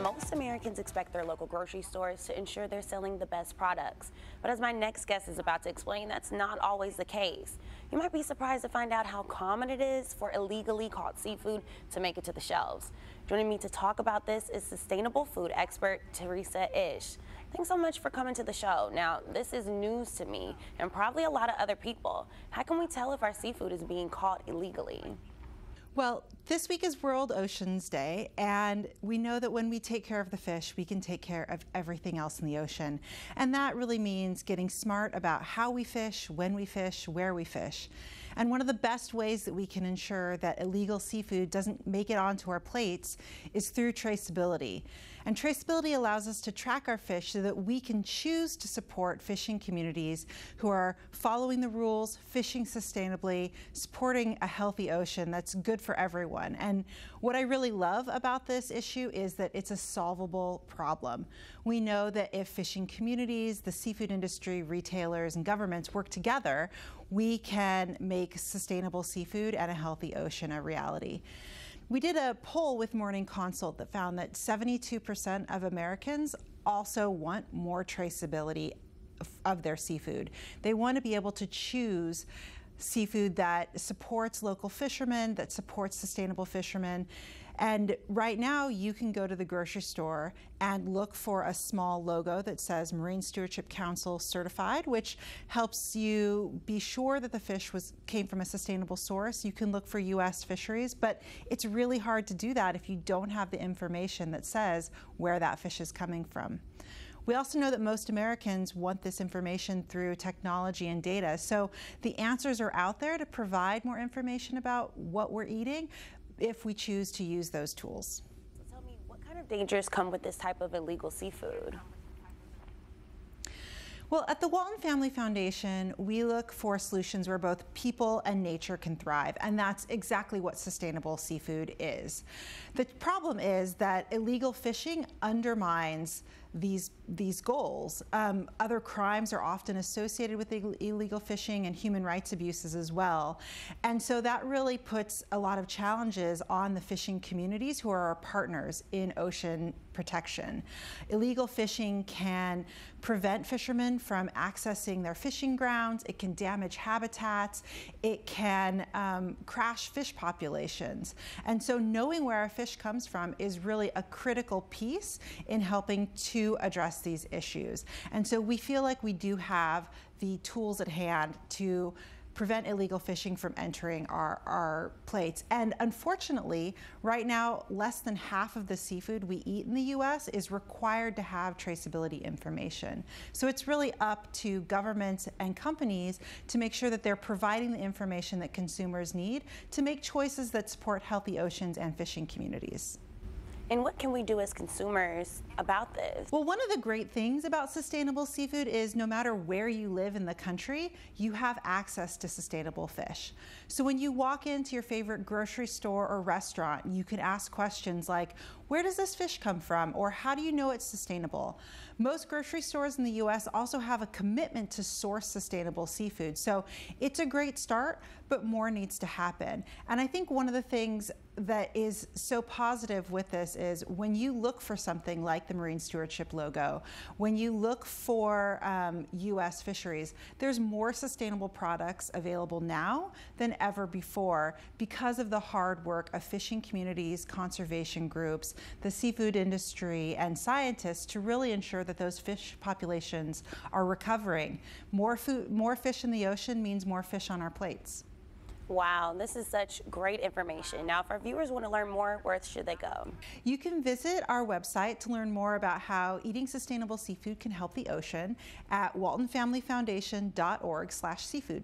most Americans expect their local grocery stores to ensure they're selling the best products. But as my next guest is about to explain, that's not always the case. You might be surprised to find out how common it is for illegally caught seafood to make it to the shelves. Joining me to talk about this is sustainable food expert Teresa Ish. Thanks so much for coming to the show. Now, this is news to me and probably a lot of other people. How can we tell if our seafood is being caught illegally? Well, this week is World Oceans Day, and we know that when we take care of the fish, we can take care of everything else in the ocean. And that really means getting smart about how we fish, when we fish, where we fish. And one of the best ways that we can ensure that illegal seafood doesn't make it onto our plates is through traceability. And traceability allows us to track our fish so that we can choose to support fishing communities who are following the rules, fishing sustainably, supporting a healthy ocean that's good for everyone. And what I really love about this issue is that it's a solvable problem. We know that if fishing communities, the seafood industry, retailers, and governments work together, we can make sustainable seafood and a healthy ocean a reality. We did a poll with Morning Consult that found that 72% of Americans also want more traceability of their seafood. They want to be able to choose seafood that supports local fishermen, that supports sustainable fishermen. And right now you can go to the grocery store and look for a small logo that says Marine Stewardship Council certified, which helps you be sure that the fish came from a sustainable source. You can look for U.S. fisheries, but it's really hard to do that if you don't have the information that says where that fish is coming from. We also know that most Americans want this information through technology and data. So the answers are out there to provide more information about what we're eating if we choose to use those tools. So tell me, what kind of dangers come with this type of illegal seafood? Well, at the Walton Family Foundation, we look for solutions where both people and nature can thrive, and that's exactly what sustainable seafood is. The problem is that illegal fishing undermines these goals. Other crimes are often associated with illegal fishing and human rights abuses as well. And so that really puts a lot of challenges on the fishing communities who are our partners in ocean protection. Illegal fishing can prevent fishermen from accessing their fishing grounds. It can damage habitats. It can crash fish populations. And so knowing where our fish comes from is really a critical piece in helping to address these issues. And so we feel like we do have the tools at hand to prevent illegal fishing from entering our plates. And unfortunately, right now, less than half of the seafood we eat in the U.S. is required to have traceability information. So it's really up to governments and companies to make sure that they're providing the information that consumers need to make choices that support healthy oceans and fishing communities. And what can we do as consumers about this? Well, one of the great things about sustainable seafood is no matter where you live in the country, you have access to sustainable fish. So when you walk into your favorite grocery store or restaurant, you can ask questions like, where does this fish come from? Or how do you know it's sustainable? Most grocery stores in the U.S. also have a commitment to source sustainable seafood. So it's a great start, but more needs to happen. And I think one of the things that is so positive with this is when you look for something like the Marine Stewardship logo, when you look for U.S. fisheries, there's more sustainable products available now than ever before because of the hard work of fishing communities, conservation groups, the seafood industry, and scientists to really ensure that those fish populations are recovering. More fish in the ocean means more fish on our plates. Wow, this is such great information. Now, if our viewers want to learn more, where should they go? You can visit our website to learn more about how eating sustainable seafood can help the ocean at waltonfamilyfoundation.org/seafood.